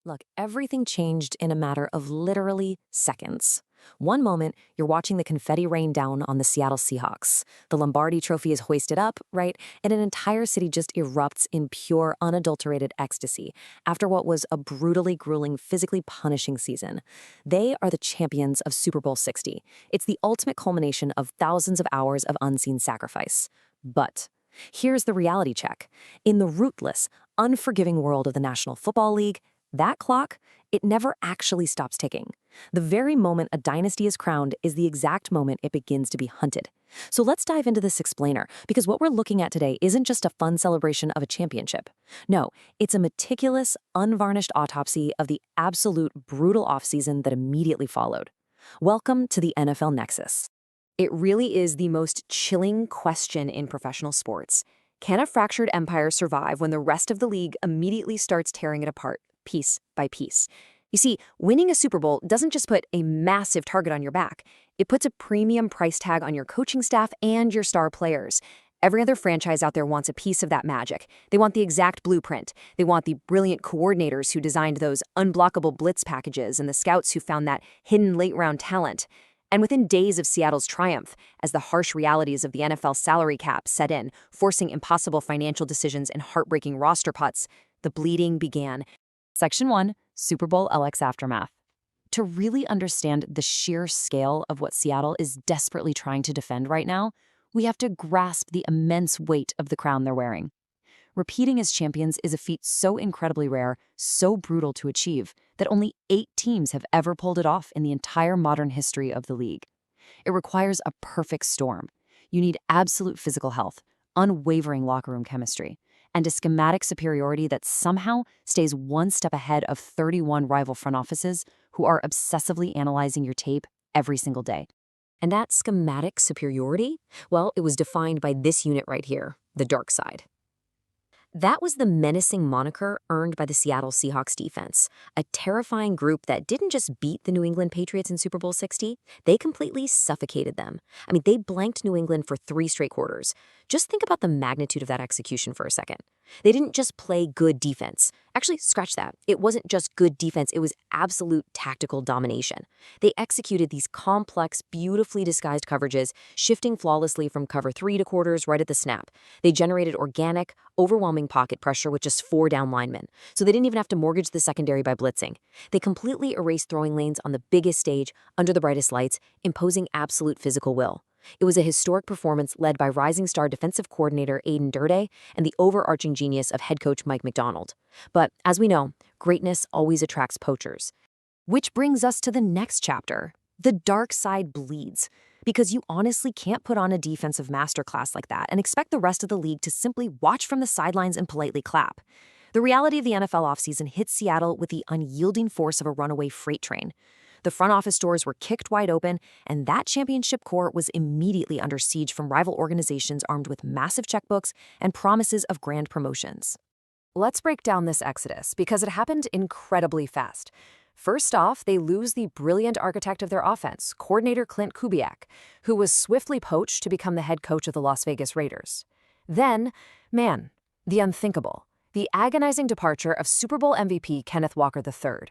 Look, everything changed in a matter of literally seconds. One moment, you're watching the confetti rain down on the Seattle Seahawks. The Lombardi Trophy is hoisted up, right? And an entire city just erupts in pure, unadulterated ecstasy after what was a brutally grueling, physically punishing season. They are the champions of Super Bowl 60. It's the ultimate culmination of thousands of hours of unseen sacrifice. But here's the reality check. In the rootless, unforgiving world of the National Football League, that clock, it never actually stops ticking. The very moment a dynasty is crowned is the exact moment it begins to be hunted. So let's dive into this explainer, because what we're looking at today isn't just a fun celebration of a championship. No, it's a meticulous, unvarnished autopsy of the absolute brutal offseason that immediately followed. Welcome to the NFL Nexus. It really is the most chilling question in professional sports. Can a fractured empire survive when the rest of the league immediately starts tearing it apart, piece by piece? You see, winning a Super Bowl doesn't just put a massive target on your back. It puts a premium price tag on your coaching staff and your star players. Every other franchise out there wants a piece of that magic. They want the exact blueprint. They want the brilliant coordinators who designed those unblockable blitz packages and the scouts who found that hidden late-round talent. And within days of Seattle's triumph, as the harsh realities of the NFL salary cap set in, forcing impossible financial decisions and heartbreaking roster cuts, the bleeding began. Section 1, Super Bowl LX Aftermath. To really understand the sheer scale of what Seattle is desperately trying to defend right now, we have to grasp the immense weight of the crown they're wearing. Repeating as champions is a feat so incredibly rare, so brutal to achieve, that only 8 teams have ever pulled it off in the entire modern history of the league. It requires a perfect storm. You need absolute physical health, unwavering locker room chemistry, and a schematic superiority that somehow stays one step ahead of 31 rival front offices who are obsessively analyzing your tape every single day. And that schematic superiority, well, it was defined by this unit right here, the dark side. That was the menacing moniker earned by the Seattle Seahawks defense, a terrifying group that didn't just beat the New England Patriots in Super Bowl 60, they completely suffocated them. I mean, they blanked New England for 3 straight quarters. Just think about the magnitude of that execution for a second. They didn't just play good defense. Actually, scratch that. It wasn't just good defense, it was absolute tactical domination. They executed these complex, beautifully disguised coverages, shifting flawlessly from cover 3 to quarters right at the snap. They generated organic, overwhelming pocket pressure with just 4 down linemen, so they didn't even have to mortgage the secondary by blitzing. They completely erased throwing lanes on the biggest stage, under the brightest lights, imposing absolute physical will. It was a historic performance led by rising star defensive coordinator Aiden Durde and the overarching genius of head coach Mike McDonald. But as we know, greatness always attracts poachers. Which brings us to the next chapter. The dark side bleeds. Because you honestly can't put on a defensive masterclass like that and expect the rest of the league to simply watch from the sidelines and politely clap. The reality of the NFL offseason hit Seattle with the unyielding force of a runaway freight train. The front office doors were kicked wide open, and that championship core was immediately under siege from rival organizations armed with massive checkbooks and promises of grand promotions. Let's break down this exodus, because it happened incredibly fast. First off, they lose the brilliant architect of their offense, coordinator Clint Kubiak, who was swiftly poached to become the head coach of the Las Vegas Raiders. Then, the unthinkable, the agonizing departure of Super Bowl MVP Kenneth Walker III.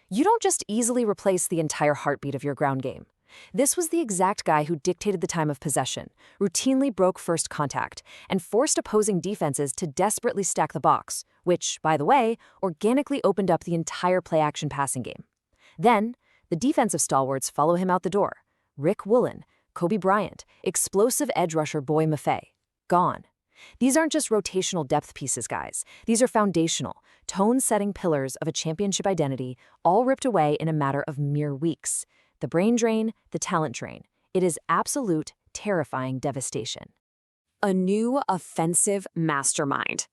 You don't just easily replace the entire heartbeat of your ground game. This was the exact guy who dictated the time of possession, routinely broke first contact, and forced opposing defenses to desperately stack the box, which, by the way, organically opened up the entire play-action passing game. Then, the defensive stalwarts follow him out the door. Rick Woolen, Kobe Bryant, explosive edge rusher Boy Maffei, gone. These aren't just rotational depth pieces, guys. These are foundational, tone-setting pillars of a championship identity, all ripped away in a matter of mere weeks. The brain drain, the talent drain. It is absolute, terrifying devastation. A new offensive mastermind.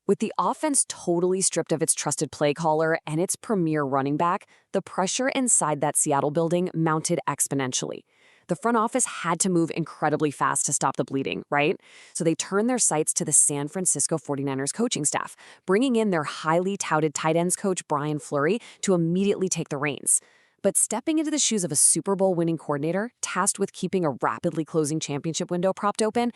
With the offense totally stripped of its trusted play caller and its premier running back, the pressure inside that Seattle building mounted exponentially. The front office had to move incredibly fast to stop the bleeding, right? So they turned their sights to the San Francisco 49ers coaching staff, bringing in their highly touted tight ends coach Brian Fleury to immediately take the reins. But stepping into the shoes of a Super Bowl winning coordinator tasked with keeping a rapidly closing championship window propped open,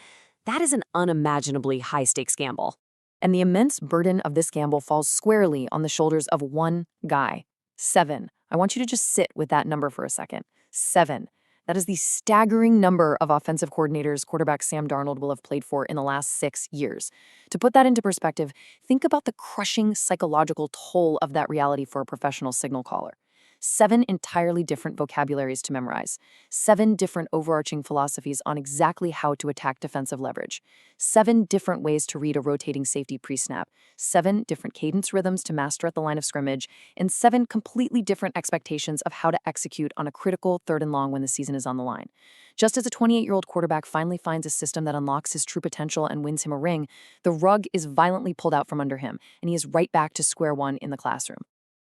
that is an unimaginably high-stakes gamble. And the immense burden of this gamble falls squarely on the shoulders of one guy. 7. I want you to just sit with that number for a second. 7. That is the staggering number of offensive coordinators quarterback Sam Darnold will have played for in the last 6 years. To put that into perspective, think about the crushing psychological toll of that reality for a professional signal caller. 7 entirely different vocabularies to memorize. 7 different overarching philosophies on exactly how to attack defensive leverage. 7 different ways to read a rotating safety pre-snap. 7 different cadence rhythms to master at the line of scrimmage. And 7 completely different expectations of how to execute on a critical 3rd and long when the season is on the line. Just as a 28-year-old quarterback finally finds a system that unlocks his true potential and wins him a ring, the rug is violently pulled out from under him, and he is right back to square one in the classroom.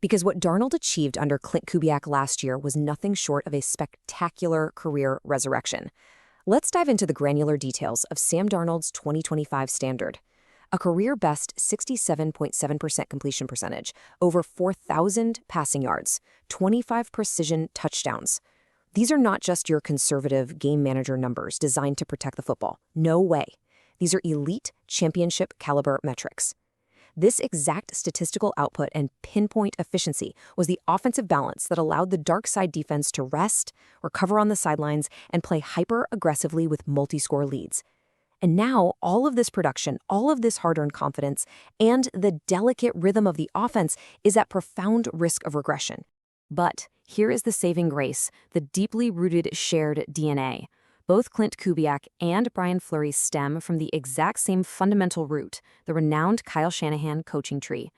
Because what Darnold achieved under Clint Kubiak last year was nothing short of a spectacular career resurrection. Let's dive into the granular details of Sam Darnold's 2025 standard. A career-best 67.7% completion percentage, over 4,000 passing yards, 25 precision touchdowns. These are not just your conservative game manager numbers designed to protect the football. No way. These are elite championship caliber metrics. This exact statistical output and pinpoint efficiency was the offensive balance that allowed the dark side defense to rest, recover on the sidelines, and play hyper-aggressively with multi-score leads. And now, all of this production, all of this hard-earned confidence, and the delicate rhythm of the offense is at profound risk of regression. But here is the saving grace, the deeply rooted shared DNA. Both Clint Kubiak and Brian Fleury stem from the exact same fundamental root, the renowned Kyle Shanahan coaching tree.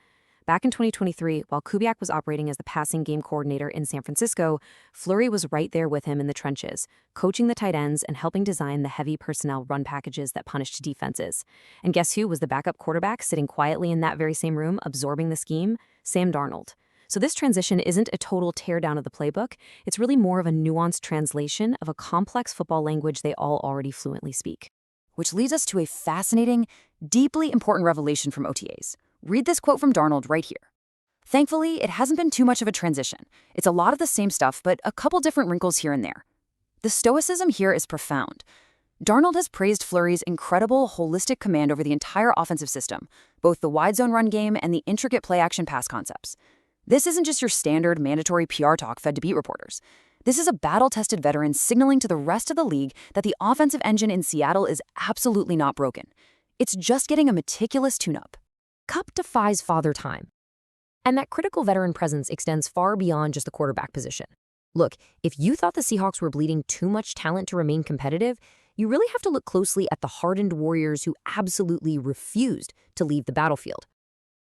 Back in 2023, while Kubiak was operating as the passing game coordinator in San Francisco, Fleury was right there with him in the trenches, coaching the tight ends and helping design the heavy personnel run packages that punished defenses. And guess who was the backup quarterback sitting quietly in that very same room, absorbing the scheme? Sam Darnold. So this transition isn't a total teardown of the playbook. It's really more of a nuanced translation of a complex football language they all already fluently speak. Which leads us to a fascinating, deeply important revelation from OTAs. Read this quote from Darnold right here. Thankfully, it hasn't been too much of a transition. It's a lot of the same stuff, but a couple different wrinkles here and there. The stoicism here is profound. Darnold has praised Fleury's incredible holistic command over the entire offensive system, both the wide zone run game and the intricate play-action pass concepts. This isn't just your standard mandatory PR talk fed to beat reporters. This is a battle-tested veteran signaling to the rest of the league that the offensive engine in Seattle is absolutely not broken. It's just getting a meticulous tune-up. Kupp defies father time. And that critical veteran presence extends far beyond just the quarterback position. Look, if you thought the Seahawks were bleeding too much talent to remain competitive, you really have to look closely at the hardened warriors who absolutely refused to leave the battlefield.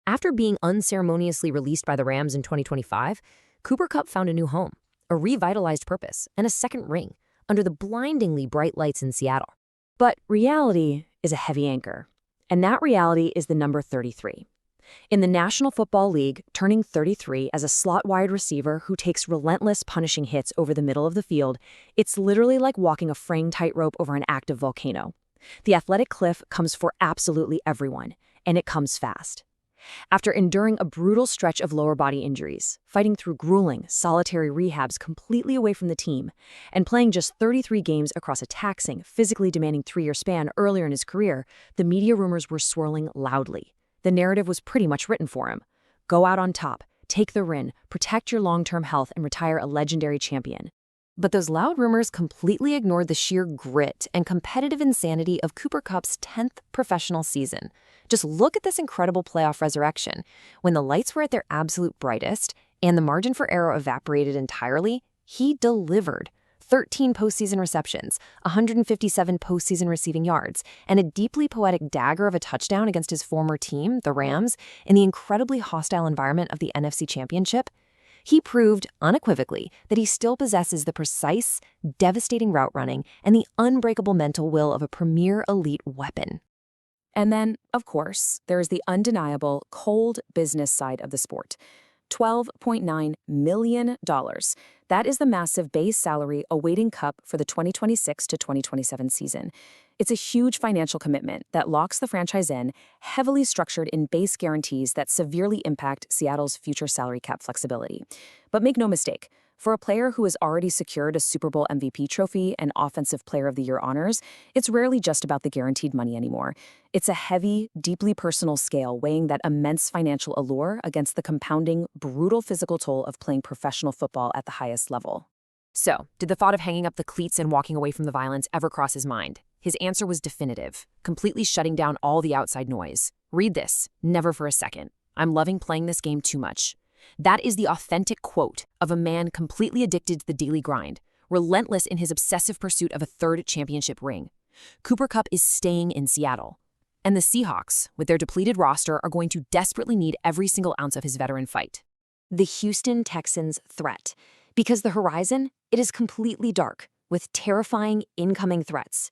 After being unceremoniously released by the Rams in 2025, Cooper Kupp found a new home, a revitalized purpose, and a second ring under the blindingly bright lights in Seattle. But reality is a heavy anchor, and that reality is the number 33. In the National Football League, turning 33 as a slot wide receiver who takes relentless punishing hits over the middle of the field, it's literally like walking a fraying tightrope over an active volcano. The athletic cliff comes for absolutely everyone, and it comes fast. After enduring a brutal stretch of lower body injuries, fighting through grueling, solitary rehabs completely away from the team, and playing just 33 games across a taxing, physically demanding 3-year span earlier in his career, the media rumors were swirling loudly. The narrative was pretty much written for him. Go out on top, take the win, protect your long-term health, and retire a legendary champion. But those loud rumors completely ignored the sheer grit and competitive insanity of Cooper Kupp's 10th professional season. Just look at this incredible playoff resurrection. When the lights were at their absolute brightest and the margin for error evaporated entirely, he delivered. 13 postseason receptions, 157 postseason receiving yards, and a deeply poetic dagger of a touchdown against his former team, the Rams, in the incredibly hostile environment of the NFC Championship. He proved unequivocally that he still possesses the precise, devastating route running and the unbreakable mental will of a premier elite weapon. And then, of course, there is the undeniable cold business side of the sport. $12.9 million. That is the massive base salary awaiting Kupp for the 2026 to 2027 season. It's a huge financial commitment that locks the franchise in, heavily structured in base guarantees that severely impact Seattle's future salary cap flexibility. But make no mistake, For a player who has already secured a Super Bowl MVP trophy and Offensive Player of the Year honors, it's rarely just about the guaranteed money anymore. It's a heavy, deeply personal scale weighing that immense financial allure against the compounding, brutal physical toll of playing professional football at the highest level. So, did the thought of hanging up the cleats and walking away from the violence ever cross his mind? His answer was definitive, completely shutting down all the outside noise. Read this, never for a second. I'm loving playing this game too much. That is the authentic quote of a man completely addicted to the daily grind, relentless in his obsessive pursuit of a third championship ring. Cooper Kupp is staying in Seattle. And the Seahawks, with their depleted roster, are going to desperately need every single ounce of his veteran fight. The Houston Texans' threat. Because the horizon, it is completely dark, with terrifying incoming threats.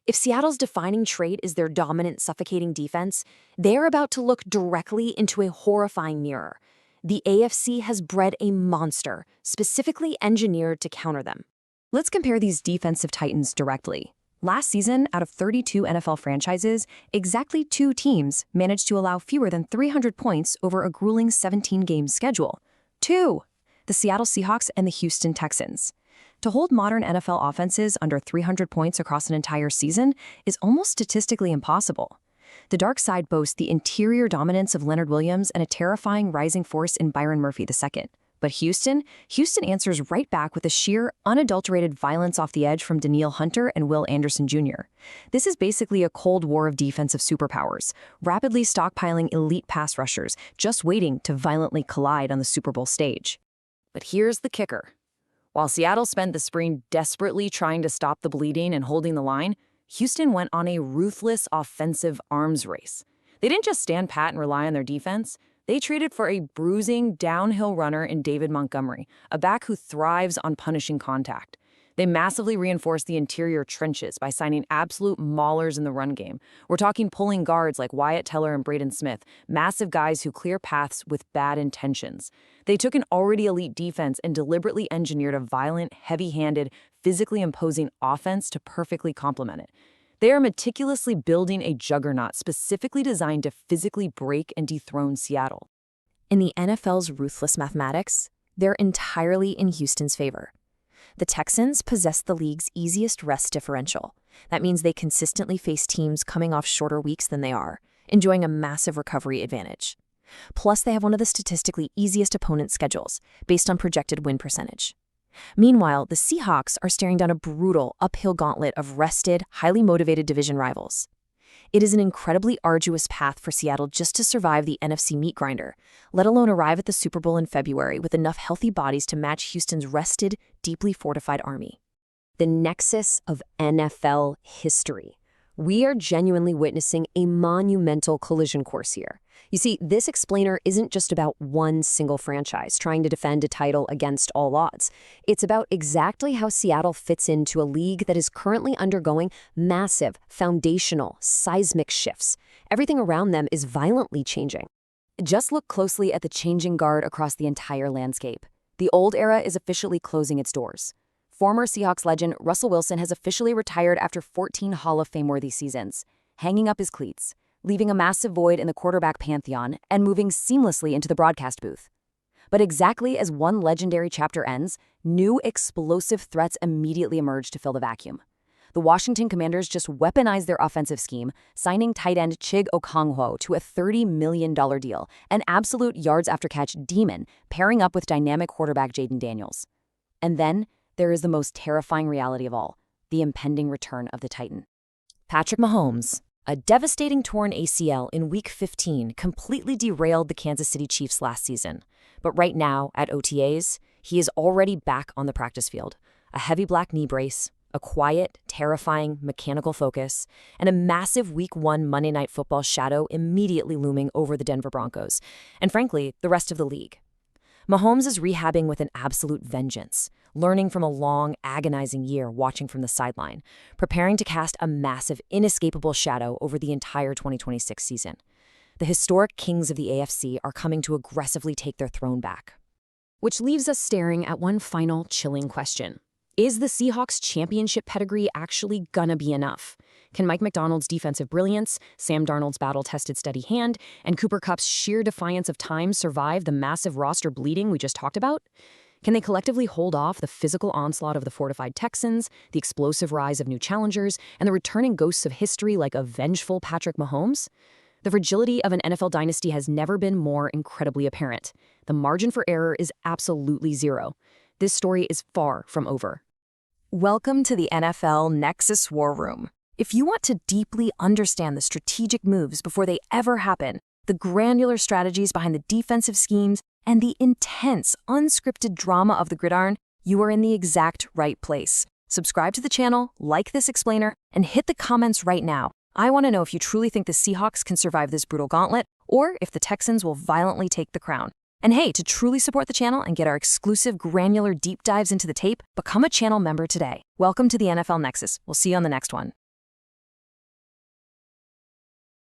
If Seattle's defining trait is their dominant, suffocating defense, they are about to look directly into a horrifying mirror. The AFC has bred a monster, specifically engineered to counter them. Let's compare these defensive titans directly. Last season, out of 32 NFL franchises, exactly 2 teams managed to allow fewer than 300 points over a grueling 17-game schedule. 2! The Seattle Seahawks and the Houston Texans. To hold modern NFL offenses under 300 points across an entire season is almost statistically impossible. The dark side boasts the interior dominance of Leonard Williams and a terrifying rising force in Byron Murphy II. But Houston answers right back with a sheer, unadulterated violence off the edge from Danielle Hunter and Will Anderson Jr. This is basically a cold war of defensive superpowers, rapidly stockpiling elite pass rushers, just waiting to violently collide on the Super Bowl stage. But here's the kicker. While Seattle spent the spring desperately trying to stop the bleeding and holding the line, Houston went on a ruthless offensive arms race. They didn't just stand pat and rely on their defense. They traded for a bruising downhill runner in David Montgomery, a back who thrives on punishing contact. They massively reinforced the interior trenches by signing absolute maulers in the run game. We're talking pulling guards like Wyatt Teller and Braden Smith, massive guys who clear paths with bad intentions. They took an already elite defense and deliberately engineered a violent, heavy-handed, physically imposing offense to perfectly complement it. They are meticulously building a juggernaut specifically designed to physically break and dethrone Seattle. In the NFL's ruthless mathematics, they're entirely in Houston's favor. The Texans possess the league's easiest rest differential. That means they consistently face teams coming off shorter weeks than they are, enjoying a massive recovery advantage. Plus, they have one of the statistically easiest opponent schedules, based on projected win percentage. Meanwhile, the Seahawks are staring down a brutal, uphill gauntlet of rested, highly motivated division rivals. It is an incredibly arduous path for Seattle just to survive the NFC meat grinder, let alone arrive at the Super Bowl in February with enough healthy bodies to match Houston's rested, deeply fortified army. The nexus of NFL history. We are genuinely witnessing a monumental collision course here. You see, this explainer isn't just about one single franchise trying to defend a title against all odds. It's about exactly how Seattle fits into a league that is currently undergoing massive, foundational, seismic shifts. Everything around them is violently changing. Just look closely at the changing guard across the entire landscape. The old era is officially closing its doors. Former Seahawks legend Russell Wilson has officially retired after 14 Hall of Fame-worthy seasons, hanging up his cleats, leaving a massive void in the quarterback pantheon and moving seamlessly into the broadcast booth. But exactly as one legendary chapter ends, new explosive threats immediately emerge to fill the vacuum. The Washington Commanders just weaponized their offensive scheme, signing tight end Chig Okonkwo to a $30 million deal, an absolute yards-after-catch demon, pairing up with dynamic quarterback Jaden Daniels. And then there is the most terrifying reality of all, the impending return of the Titan. Patrick Mahomes. A devastating torn ACL in Week 15 completely derailed the Kansas City Chiefs last season. But right now, at OTAs, he is already back on the practice field. A heavy black knee brace, a quiet, terrifying, mechanical focus, and a massive Week 1 Monday Night Football shadow immediately looming over the Denver Broncos, and frankly, the rest of the league. Mahomes is rehabbing with an absolute vengeance, learning from a long, agonizing year watching from the sideline, preparing to cast a massive, inescapable shadow over the entire 2026 season. The historic kings of the AFC are coming to aggressively take their throne back. Which leaves us staring at one final chilling question. Is the Seahawks' championship pedigree actually gonna be enough? Can Mike Macdonald's defensive brilliance, Sam Darnold's battle-tested steady hand, and Cooper Kupp's sheer defiance of time survive the massive roster bleeding we just talked about? Can they collectively hold off the physical onslaught of the fortified Texans, the explosive rise of new challengers, and the returning ghosts of history like a vengeful Patrick Mahomes? The fragility of an NFL dynasty has never been more incredibly apparent. The margin for error is absolutely zero. This story is far from over. Welcome to the NFL Nexus War Room. If you want to deeply understand the strategic moves before they ever happen, the granular strategies behind the defensive schemes, and the intense, unscripted drama of the gridiron, you are in the exact right place. Subscribe to the channel, like this explainer, and hit the comments right now. I want to know if you truly think the Seahawks can survive this brutal gauntlet, or if the Texans will violently take the crown. And hey, to truly support the channel and get our exclusive granular deep dives into the tape, become a channel member today. Welcome to the NFL Nexus. We'll see you on the next one.